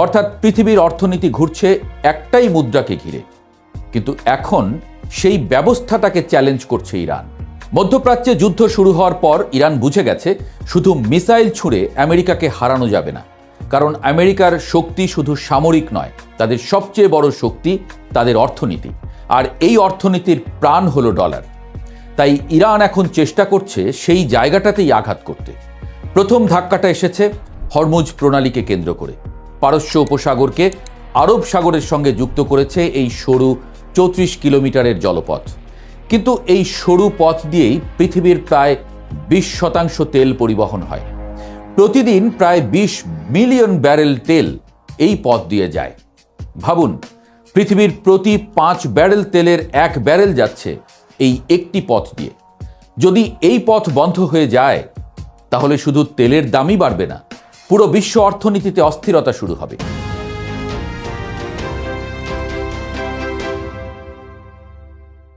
অর্থাৎ পৃথিবীর অর্থনীতি ঘুরছে একটাই মুদ্রাকে ঘিরে। কিন্তু এখন সেই ব্যবস্থাটাকে চ্যালেঞ্জ করছে ইরান। মধ্যপ্রাচ্যে যুদ্ধ শুরু হওয়ার পর ইরান বুঝে গেছে শুধু মিসাইল ছুঁড়ে আমেরিকাকে হারানো যাবে না। কারণ আমেরিকার শক্তি শুধু সামরিক নয়, তাদের সবচেয়ে বড় শক্তি তাদের অর্থনীতি। আর এই অর্থনীতির প্রাণ হলো ডলার। তাই ইরান এখন চেষ্টা করছে সেই জায়গাটাতেই আঘাত করতে। প্রথম ধাক্কাটা এসেছে হরমুজ প্রণালীকে কেন্দ্র করে। পারস্য উপসাগরকে আরব সাগরের সঙ্গে যুক্ত করেছে এই সরু 34 কিলোমিটারের জলপথ। কিন্তু এই সরু পথ দিয়েই পৃথিবীর প্রায় 20% তেল পরিবহন হয়। প্রতিদিন প্রায় 20 মিলিয়ন ব্যারেল তেল এই পথ দিয়ে যায়। ভাবুন, পৃথিবীর প্রতি 5 ব্যারেল তেলের 1 ব্যারেল যাচ্ছে এই একটি পথ দিয়ে। যদি এই পথ বন্ধ হয়ে যায় তাহলে শুধু তেলের দামই বাড়বে না, পুরো বিশ্ব অর্থনীতিতে অস্থিরতা শুরু হবে।